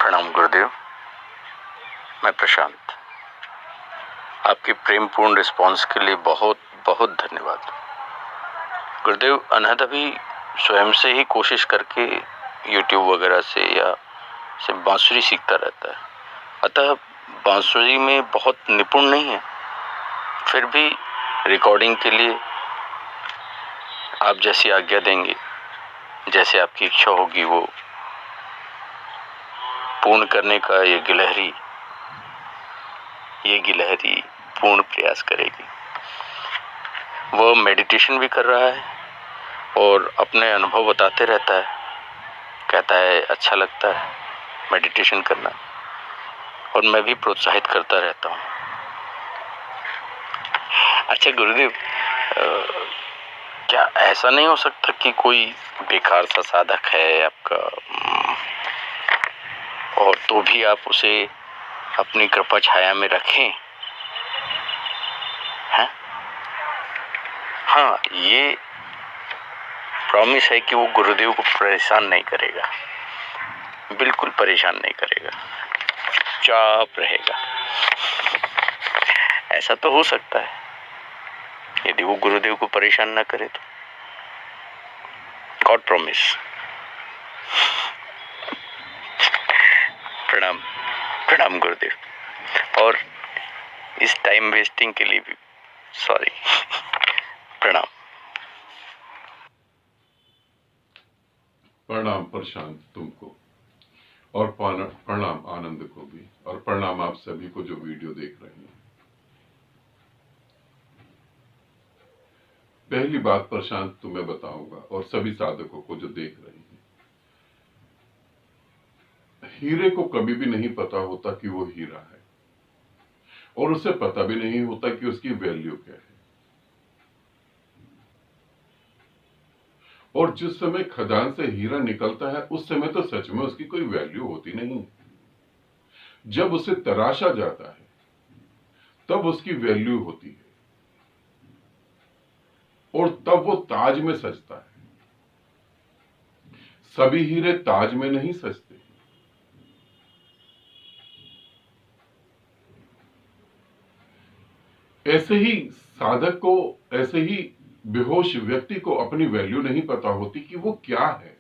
प्रणाम गुरुदेव। मैं प्रशांत। आपकी प्रेमपूर्ण रिस्पॉन्स के लिए बहुत बहुत धन्यवाद। गुरुदेव, अनहद अभी स्वयं से ही कोशिश करके यूट्यूब वगैरह से या से बांसुरी सीखता रहता है, अतः बांसुरी में बहुत निपुण नहीं है। फिर भी रिकॉर्डिंग के लिए आप जैसी आज्ञा देंगे, जैसे आपकी इच्छा होगी, वो पूर्ण करने का ये गिलहरी पूर्ण प्रयास करेगी। वो मेडिटेशन भी कर रहा है और अपने अनुभव बताते रहता है, कहता है अच्छा लगता है मेडिटेशन करना, और मैं भी प्रोत्साहित करता रहता हूँ। अच्छा गुरुदेव, क्या ऐसा नहीं हो सकता कि कोई बेकार सा साधक है आपका, और तो भी आप उसे अपनी कृपा छाया में रखें? हैं? हाँ, ये प्रॉमिस है कि वो गुरुदेव को परेशान नहीं करेगा, बिल्कुल परेशान नहीं करेगा, चुप रहेगा। ऐसा तो हो सकता है, यदि वो गुरुदेव को परेशान ना करे तो। God promise. प्रणाम प्रणाम गुरुदेव, और इस टाइम वेस्टिंग के लिए भी सॉरी। प्रणाम। प्रणाम प्रशांत तुमको, और प्रणाम आनंद को भी, और प्रणाम आप सभी को जो वीडियो देख रहे हैं। पहली बात प्रशांत तुम्हें बताऊंगा और सभी साधकों को जो देख रहे हैं, हीरे को कभी भी नहीं पता होता कि वो हीरा है, और उसे पता भी नहीं होता कि उसकी वैल्यू क्या है। और जिस समय खदान से हीरा निकलता है उस समय तो सच में उसकी कोई वैल्यू होती नहीं। जब उसे तराशा जाता है तब उसकी वैल्यू होती है, और तब वो ताज में सजता है। सभी हीरे ताज में नहीं सजते। ऐसे ही साधक को, ऐसे ही बेहोश व्यक्ति को अपनी वैल्यू नहीं पता होती कि वो क्या है।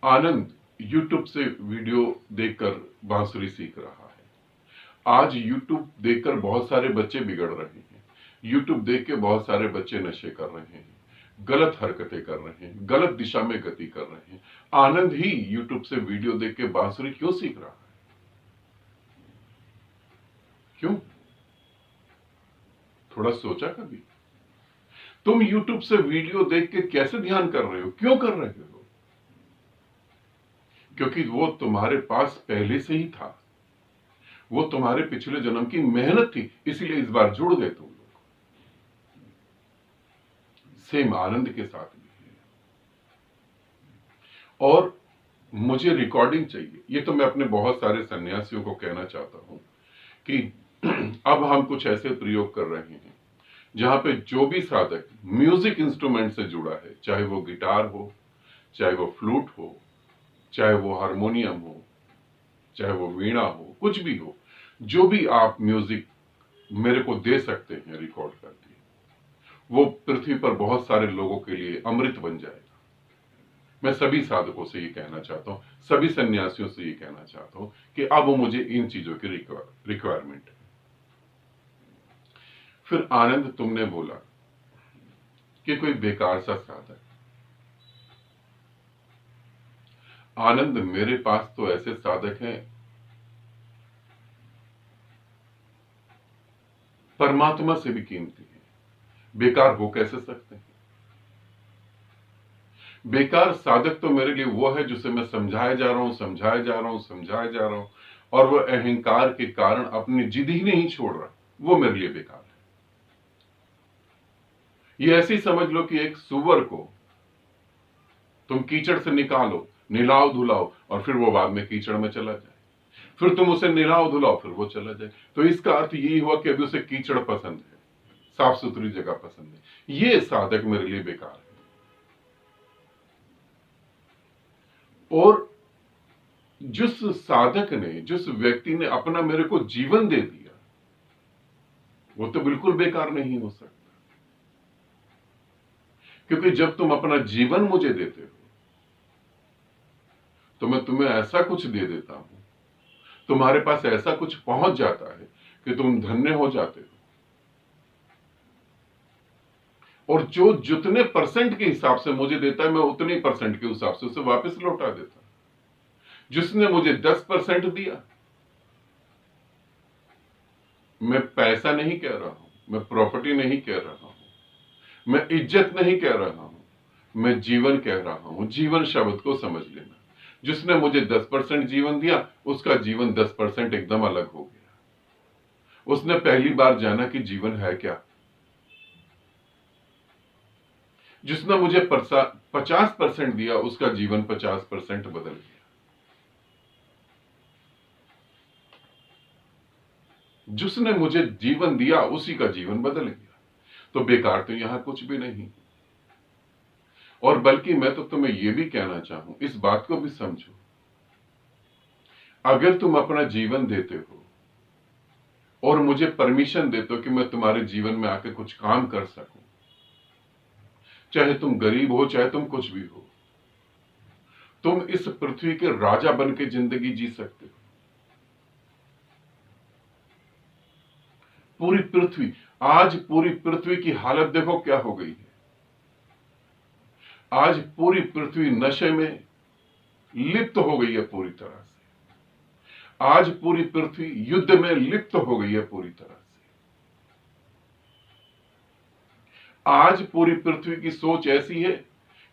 आनंद यूट्यूब से वीडियो देखकर बांसुरी सीख रहा है। आज यूट्यूब देखकर बहुत सारे बच्चे बिगड़ रहे हैं। यूट्यूब देख के बहुत सारे बच्चे नशे कर रहे हैं, गलत हरकतें कर रहे हैं, गलत दिशा में गति कर रहे हैं। आनंद ही यूट्यूब से वीडियो देख के बांसुरी क्यों सीख रहा है? क्यों? थोड़ा सोचा कभी? तुम यूट्यूब से वीडियो देख के कैसे ध्यान कर रहे हो? क्यों कर रहे हो? क्योंकि वो तुम्हारे पास पहले से ही था, वो तुम्हारे पिछले जन्म की मेहनत थी, इसीलिए इस बार जुड़ गए तुम लोग। सेम आनंद के साथ भी है। और मुझे रिकॉर्डिंग चाहिए। ये तो मैं अपने बहुत सारे सन्यासियों को कहना चाहता हूं कि अब हम कुछ ऐसे प्रयोग कर रहे हैं जहां पे जो भी साधक म्यूजिक इंस्ट्रूमेंट से जुड़ा है, चाहे वो गिटार हो, चाहे वो फ्लूट हो, चाहे वो हारमोनियम हो, चाहे वो वीणा हो, कुछ भी हो, जो भी आप म्यूजिक मेरे को दे सकते हैं रिकॉर्ड करके, वो पृथ्वी पर बहुत सारे लोगों के लिए अमृत बन जाएगा। मैं सभी साधकों से ये कहना चाहता हूं, सभी सन्यासियों से ये कहना चाहता हूं कि अब मुझे इन चीजों की रिक्वायरमेंट है। फिर आनंद, तुमने बोला कि कोई बेकार सा साधक। आनंद, मेरे पास तो ऐसे साधक हैं परमात्मा से भी कीमती है। बेकार हो कैसे सकते हैं? बेकार साधक तो मेरे लिए वो है जिसे मैं समझाया जा रहा हूं, और वो अहंकार के कारण अपनी जिद ही नहीं छोड़ रहा, वो मेरे लिए बेकार है। ये ऐसी समझ लो कि एक सुअर को तुम कीचड़ से निकालो, निलाओ धुलाओ, और फिर वो बाद में कीचड़ में चला जाए, फिर तुम उसे निलाओ धुलाओ, फिर वो चला जाए। तो इसका अर्थ यही हुआ कि अभी उसे कीचड़ पसंद है, साफ सुथरी जगह पसंद है। ये साधक मेरे लिए बेकार है। और जिस साधक ने, जिस व्यक्ति ने अपना मेरे को जीवन दे दिया, वो तो बिल्कुल बेकार नहीं हो सकता। क्योंकि जब तुम अपना जीवन मुझे देते हो तो मैं तुम्हें ऐसा कुछ दे देता हूं, तुम्हारे पास ऐसा कुछ पहुंच जाता है कि तुम धन्य हो जाते हो। और जो जितने परसेंट के हिसाब से मुझे देता है, मैं उतने ही परसेंट के हिसाब से उसे वापस लौटा देता। जिसने मुझे 10% दिया, मैं पैसा नहीं कह रहा हूं, मैं प्रॉपर्टी नहीं कह रहा हूं, मैं इज्जत नहीं कह रहा हूं, मैं जीवन कह रहा हूं। जीवन शब्द को समझ लेना। जिसने मुझे 10% जीवन दिया, उसका जीवन 10% एकदम अलग हो गया। उसने पहली बार जाना कि जीवन है क्या। जिसने मुझे 50% दिया, उसका जीवन 50% बदल गया। जिसने मुझे जीवन दिया, उसी का जीवन बदल गया। तो बेकार तो यहां कुछ भी नहीं। और बल्कि मैं तो तुम्हें यह भी कहना चाहूं, इस बात को भी समझो, अगर तुम अपना जीवन देते हो और मुझे परमिशन देते हो कि मैं तुम्हारे जीवन में आके कुछ काम कर सकूं, चाहे तुम गरीब हो, चाहे तुम कुछ भी हो, तुम इस पृथ्वी के राजा बन के जिंदगी जी सकते हो। पूरी पृथ्वी, आज पूरी पृथ्वी की हालत देखो क्या हो गई है। आज पूरी पृथ्वी नशे में लिप्त हो गई है पूरी तरह से। आज पूरी पृथ्वी युद्ध में लिप्त हो गई है पूरी तरह से। आज पूरी पृथ्वी की सोच ऐसी है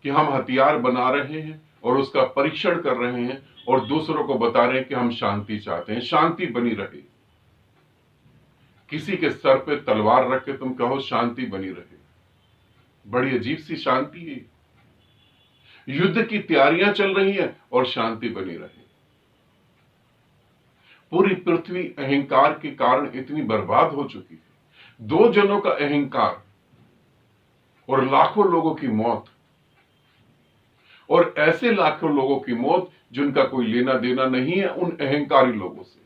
कि हम हथियार बना रहे हैं और उसका परीक्षण कर रहे हैं और दूसरों को बता रहे हैं कि हम शांति चाहते हैं, शांति बनी रहे। किसी के सर पे तलवार रख के तुम कहो शांति बनी रहे, बड़ी अजीब सी शांति है। युद्ध की तैयारियां चल रही हैं और शांति बनी रहे। पूरी पृथ्वी अहंकार के कारण इतनी बर्बाद हो चुकी है। 2 जनों का अहंकार और लाखों लोगों की मौत, और ऐसे लाखों लोगों की मौत जिनका कोई लेना देना नहीं है उन अहंकारी लोगों से।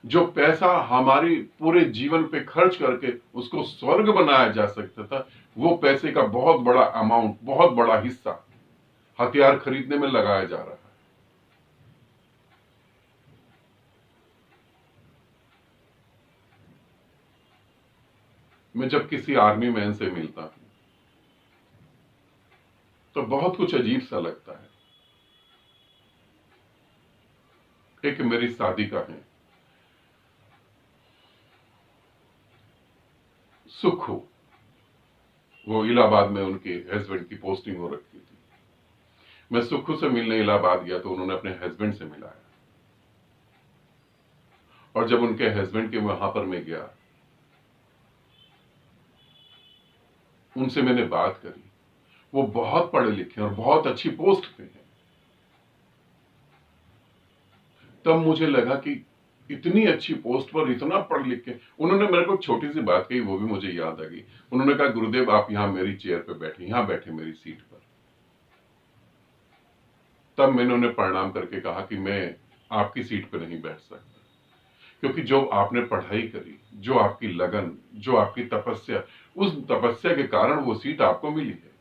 जो पैसा हमारी पूरे जीवन पे खर्च करके उसको स्वर्ग बनाया जा सकता था, वो पैसे का बहुत बड़ा अमाउंट, बहुत बड़ा हिस्सा हथियार खरीदने में लगाया जा रहा है। मैं जब किसी आर्मी मैन से मिलता हूं तो बहुत कुछ अजीब सा लगता है। एक मेरी शादी का है, सुख हो, वो इलाहाबाद में उनके हस्बैंड की पोस्टिंग हो रखी थी। मैं सुखू से मिलने इलाहाबाद गया तो उन्होंने अपने हस्बैंड से मिलाया, और जब उनके हस्बैंड के वहां पर मैं गया, उनसे मैंने बात करी। वो बहुत पढ़े लिखे और बहुत अच्छी पोस्ट पे हैं। तब मुझे लगा कि इतनी अच्छी पोस्ट पर इतना पढ़ लिख के, उन्होंने मेरे को छोटी सी बात कही, वो भी मुझे याद आ गई। उन्होंने कहा, गुरुदेव आप यहां मेरी चेयर पे बैठे, यहां बैठे मेरी सीट पर। तब मैंने उन्हें प्रणाम करके कहा कि मैं आपकी सीट पर नहीं बैठ सकता, क्योंकि जो आपने पढ़ाई करी, जो आपकी लगन, जो आपकी तपस्या, उस तपस्या के कारण वो सीट आपको मिली है।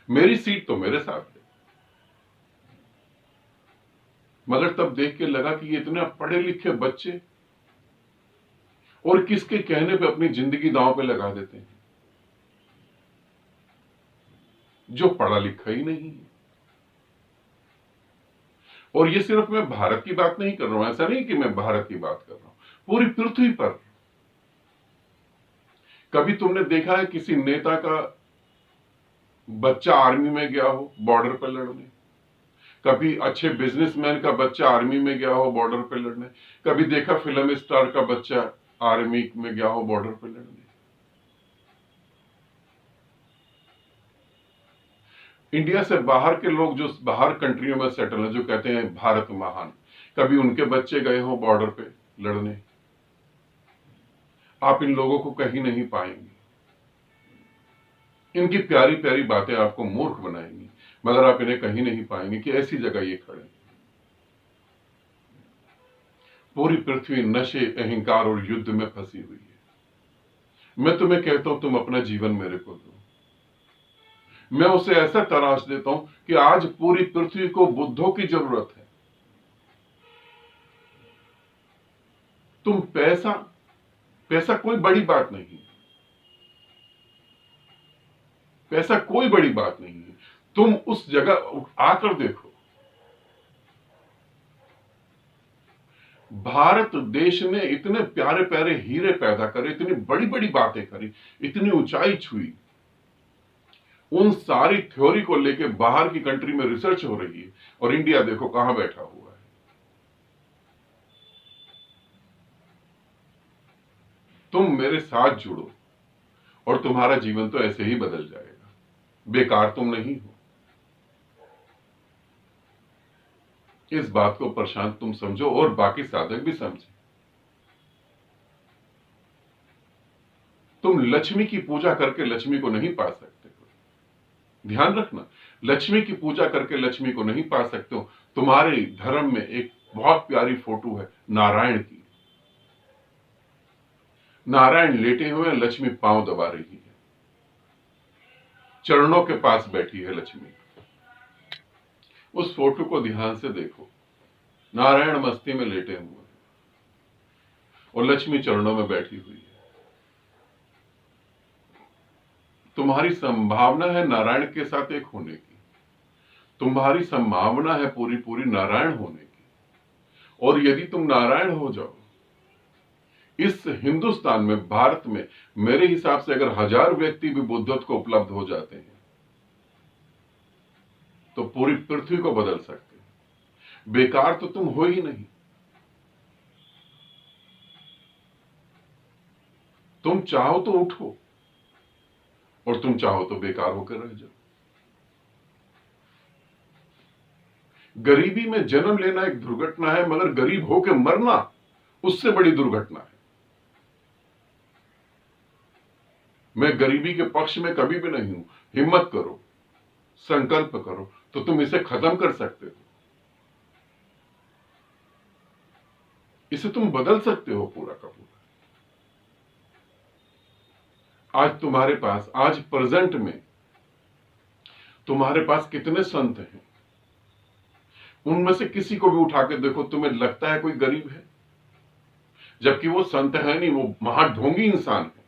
मेरी सीट तो मेरे साथ है। मगर तब देख के लगा कि ये इतने पढ़े लिखे बच्चे और किसके कहने पे अपनी जिंदगी दांव पे लगा देते हैं, जो पढ़ा लिखा ही नहीं है। और ये सिर्फ मैं भारत की बात नहीं कर रहा हूं, ऐसा नहीं कि मैं भारत की बात कर रहा हूं, पूरी पृथ्वी पर। कभी तुमने देखा है किसी नेता का बच्चा आर्मी में गया हो बॉर्डर पर लड़ने? कभी अच्छे बिजनेसमैन का बच्चा आर्मी में गया हो बॉर्डर पर लड़ने? कभी देखा फिल्म स्टार का बच्चा आर्मी में गया हो बॉर्डर पर लड़ने? इंडिया से बाहर के लोग जो बाहर कंट्रियों में सेटल हैं, जो कहते हैं भारत महान, कभी उनके बच्चे गए हो बॉर्डर पे लड़ने? आप इन लोगों को कहीं नहीं पाएंगे। इनकी प्यारी प्यारी बातें आपको मूर्ख बनाएंगी, मगर आप इन्हें कहीं नहीं पाएंगे कि ऐसी जगह ये खड़े। पूरी पृथ्वी नशे, अहंकार और युद्ध में फंसी हुई है। मैं तुम्हें कहता हूं तुम अपना जीवन मेरे को दो, मैं उसे ऐसा तराश देता हूं कि आज पूरी पृथ्वी को बुद्धों की जरूरत है। तुम पैसा पैसा कोई बड़ी बात नहीं, पैसा कोई बड़ी बात नहीं है। तुम उस जगह आकर देखो, भारत देश ने इतने प्यारे प्यारे हीरे पैदा करे, इतनी बड़ी बड़ी बातें करी, इतनी ऊंचाई छुई। उन सारी थ्योरी को लेके बाहर की कंट्री में रिसर्च हो रही है, और इंडिया देखो कहां बैठा हुआ है। तुम मेरे साथ जुड़ो और तुम्हारा जीवन तो ऐसे ही बदल जाएगा। बेकार तुम नहीं हो। इस बात को प्रशांत तुम समझो और बाकी साधक भी समझे। तुम लक्ष्मी की पूजा करके लक्ष्मी को नहीं पा सकते हो। ध्यान रखना, लक्ष्मी की पूजा करके लक्ष्मी को नहीं पा सकते हो। तुम्हारे धर्म में एक बहुत प्यारी फोटो है नारायण की। नारायण लेटे हुए हैं, लक्ष्मी पांव दबा रही है, चरणों के पास बैठी है लक्ष्मी। उस फोटो को ध्यान से देखो, नारायण मस्ती में लेटे हुए हैं और लक्ष्मी चरणों में बैठी हुई है। तुम्हारी संभावना है नारायण के साथ एक होने की, तुम्हारी संभावना है पूरी पूरी नारायण होने की। और यदि तुम नारायण हो जाओ, इस हिंदुस्तान में, भारत में, मेरे हिसाब से अगर 1000 व्यक्ति भी बुद्धत्व को उपलब्ध हो जाते हैं तो पूरी पृथ्वी को बदल सकते हैं। बेकार तो तुम हो ही नहीं। तुम चाहो तो उठो और तुम चाहो तो बेकार होकर रह जाओ। गरीबी में जन्म लेना एक दुर्घटना है, मगर गरीब होकर मरना उससे बड़ी दुर्घटना है। मैं गरीबी के पक्ष में कभी भी नहीं हूं। हिम्मत करो, संकल्प करो तो तुम इसे खत्म कर सकते हो। इसे तुम बदल सकते हो पूरा का पूरा। आज तुम्हारे पास, आज प्रेजेंट में तुम्हारे पास कितने संत हैं? उनमें से किसी को भी उठा के देखो, तुम्हें लगता है कोई गरीब है? जबकि वो संत है नहीं, वो महाढोंगी इंसान है।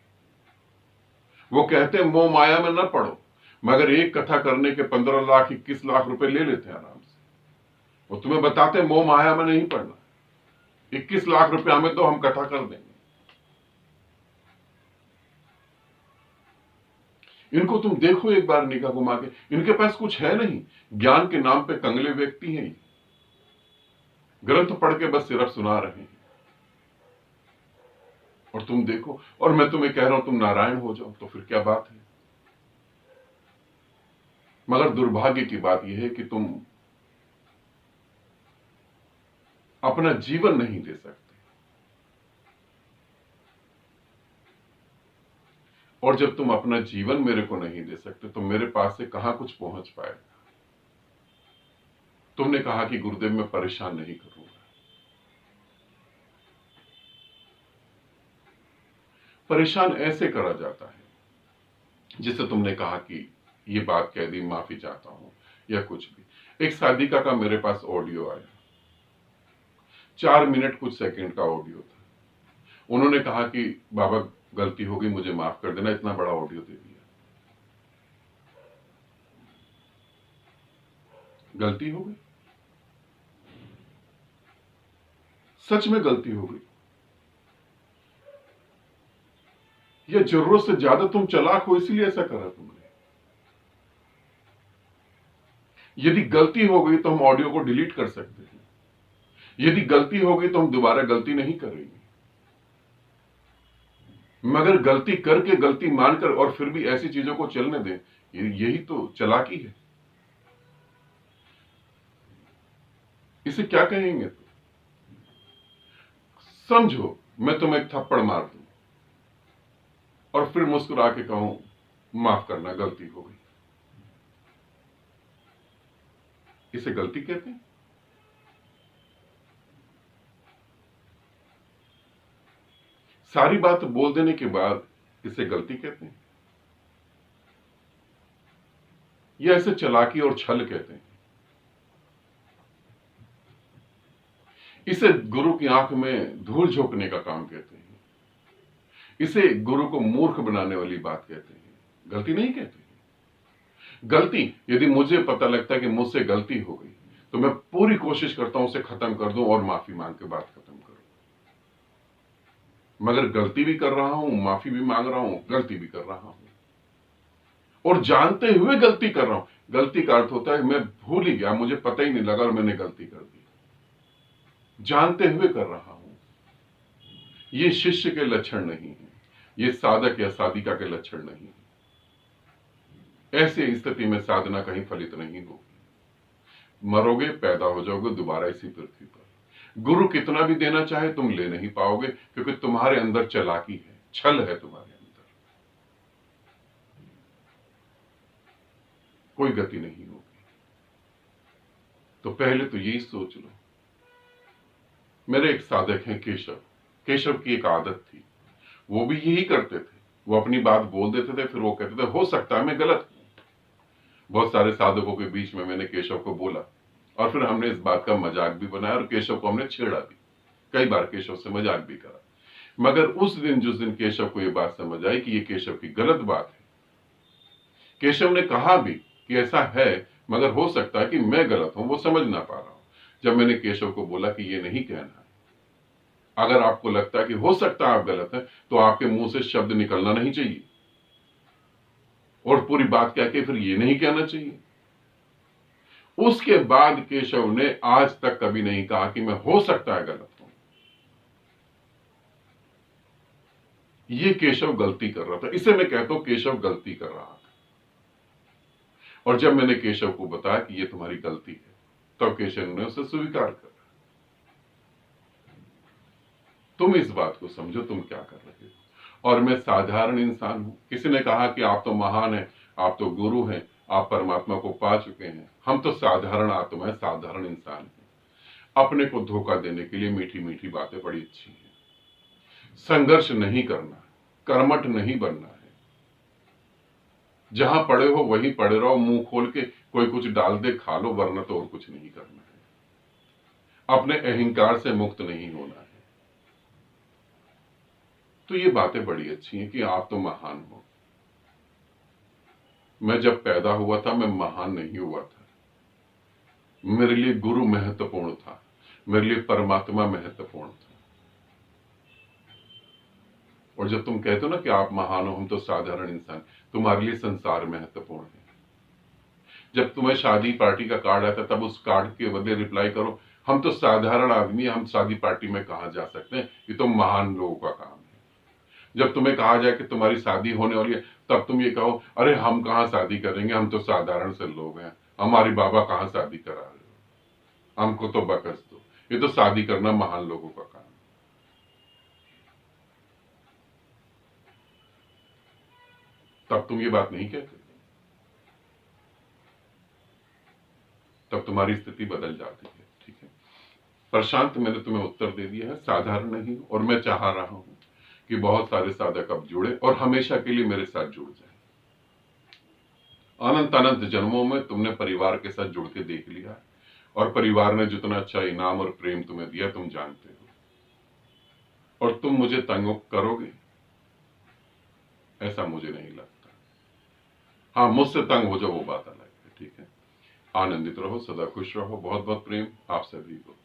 वो कहते हैं मोह माया में न पड़ो, मगर एक कथा करने के 15 लाख 21 लाख रुपए ले लेते हैं आराम से। वो तुम्हें बताते हैं मोह माया में नहीं पड़ना, 21 लाख रुपए हमें तो हम कथा कर देंगे। इनको तुम देखो एक बार निगाह घुमा के, इनके पास कुछ है नहीं, ज्ञान के नाम पे कंगले व्यक्ति हैं। ग्रंथ पढ़ के बस सिर्फ सुना रहे हैं। और तुम देखो, और मैं तुम्हें कह रहा हूं तुम नारायण हो जाओ तो फिर क्या बात है। मगर दुर्भाग्य की बात यह है कि तुम अपना जीवन नहीं दे सकते, और जब तुम अपना जीवन मेरे को नहीं दे सकते तो मेरे पास से कहां कुछ पहुंच पाएगा। तुमने कहा कि गुरुदेव मैं परेशान नहीं करूंगा। परेशान ऐसे करा जाता है जिसे तुमने कहा कि ये बात कह दी, माफी चाहता हूं या कुछ भी। एक साधिका का मेरे पास ऑडियो आया, 4 मिनट कुछ सेकंड का ऑडियो था। उन्होंने कहा कि बाबा गलती हो गई, मुझे माफ कर देना, इतना बड़ा ऑडियो दे दिया। गलती हो गई, सच में गलती हो गई। यह जरूरत से ज्यादा तुम चालाक हो इसलिए ऐसा करा तुमने। यदि गलती हो गई तो हम ऑडियो को डिलीट कर सकते हैं। यदि गलती हो गई तो हम दोबारा गलती नहीं करेंगे। मगर गलती करके, गलती मानकर और फिर भी ऐसी चीजों को चलने दें, यही तो चालाकी है। इसे क्या कहेंगे? समझो मैं तुम्हें एक थप्पड़ मार दूं और फिर मुस्कुरा के कहूं माफ करना, गलती हो गई। इसे गलती कहते हैं? सारी बात बोल देने के बाद इसे गलती कहते हैं? या इसे चालाकी और छल कहते हैं? इसे गुरु की आंख में धूल झोंकने का काम कहते हैं? इसे गुरु को मूर्ख बनाने वाली बात कहते हैं? गलती नहीं कहते। गलती, यदि मुझे पता लगता है कि मुझसे गलती हो गई तो मैं पूरी कोशिश करता हूं उसे खत्म कर दूं और माफी मांग के बात खत्म करूं। मगर गलती भी कर रहा हूं, माफी भी मांग रहा हूं, गलती भी कर रहा हूं और जानते हुए गलती कर रहा हूं। गलती का अर्थ होता है मैं भूल ही गया, मुझे पता ही नहीं लगा और मैंने गलती कर दी। जानते हुए कर रहा हूं। ये शिष्य के लक्षण नहीं है, ये साधक या साधिका के लक्षण नहीं है। ऐसी स्थिति में साधना कहीं फलित नहीं होगी। मरोगे, पैदा हो जाओगे दोबारा इसी पृथ्वी पर। गुरु कितना भी देना चाहे तुम ले नहीं पाओगे, क्योंकि तुम्हारे अंदर चालाकी है, छल है तुम्हारे अंदर। कोई गति नहीं होगी। तो पहले तो यही सोच लो। मेरे एक साधक हैं केशव। केशव की एक आदत थी, वो भी यही करते थे। वो अपनी बात बोल देते थे, फिर वो कहते थे हो सकता है मैं गलत हूं। बहुत सारे साधकों के बीच में मैंने केशव को बोला और फिर हमने इस बात का मजाक भी बनाया और केशव को हमने छेड़ा भी। कई बार केशव से मजाक भी करा। मगर उस दिन, जिस दिन केशव को यह बात समझ आई कि यह केशव की गलत बात है, केशव ने कहा भी कि ऐसा है, मगर हो सकता है कि मैं गलत हूं, वो समझ ना पा रहा हूं। जब मैंने केशव को बोला कि ये नहीं कहना है, अगर आपको लगता है कि हो सकता है आप गलत हैं, तो आपके मुंह से शब्द निकलना नहीं चाहिए और पूरी बात कह के फिर ये नहीं कहना चाहिए। उसके बाद केशव ने आज तक कभी नहीं कहा कि मैं हो सकता है गलत हूं। ये केशव गलती कर रहा था, इसे मैं कहता हूं केशव गलती कर रहा था। और जब मैंने केशव को बताया कि ये तुम्हारी गलती है, तब केशव ने उसे स्वीकार कर। तुम इस बात को समझो तुम क्या कर रहे हो और मैं साधारण इंसान हूं। किसी ने कहा कि आप तो महान हैं, आप तो गुरु हैं, आप परमात्मा को पा चुके हैं। हम तो साधारण आत्मा है, साधारण इंसान हैं। अपने को धोखा देने के लिए मीठी मीठी बातें बड़ी अच्छी हैं। संघर्ष नहीं करना, कर्मठ नहीं बनना है। जहां पड़े हो वहीं पड़े रहो, मुंह खोल के कोई कुछ डाल दे खा लो, वरना तो और कुछ नहीं करना है। अपने अहंकार से मुक्त नहीं होना है। तो ये बातें बड़ी अच्छी हैं कि आप तो महान हो। मैं जब पैदा हुआ था मैं महान नहीं हुआ था। मेरे लिए गुरु महत्वपूर्ण था, मेरे लिए परमात्मा महत्वपूर्ण था। और जब तुम कहते हो ना कि आप महान हो, हम तो साधारण इंसान, तुम्हारे लिए संसार महत्वपूर्ण है। जब तुम्हें शादी पार्टी का कार्ड आता तब उस कार्ड के बदले रिप्लाई करो हम तो साधारण आदमी, हम शादी पार्टी में कहां जा सकते हैं, ये तो महान लोगों का काम है। जब तुम्हें कहा जाए कि तुम्हारी शादी होने वाली है, तब तुम ये कहो अरे हम कहां शादी करेंगे, हम तो साधारण से लोग हैं, हमारी बाबा कहां शादी करा रहे हो, हमको तो बकस दो। ये तो शादी करना महान लोगों का काम है। तब तुम ये बात नहीं कहते, तब तुम्हारी स्थिति बदल जाती है। ठीक है प्रशांत, मैंने तुम्हें उत्तर दे दिया है, साधारण नहीं। और मैं चाह रहा हूं कि बहुत सारे साधक अब जुड़े और हमेशा के लिए मेरे साथ जुड़ जाए। अनंत अनंत जन्मों में तुमने परिवार के साथ जुड़ के देख लिया और परिवार ने जितना अच्छा इनाम और प्रेम तुम्हें दिया तुम जानते हो। और तुम मुझे तंग करोगे ऐसा मुझे नहीं लगता। हाँ, मुझसे तंग हो जाओ वो बात अलग है। ठीक है, आनंदित रहो, सदा खुश रहो। बहुत बहुत प्रेम आप सभी को।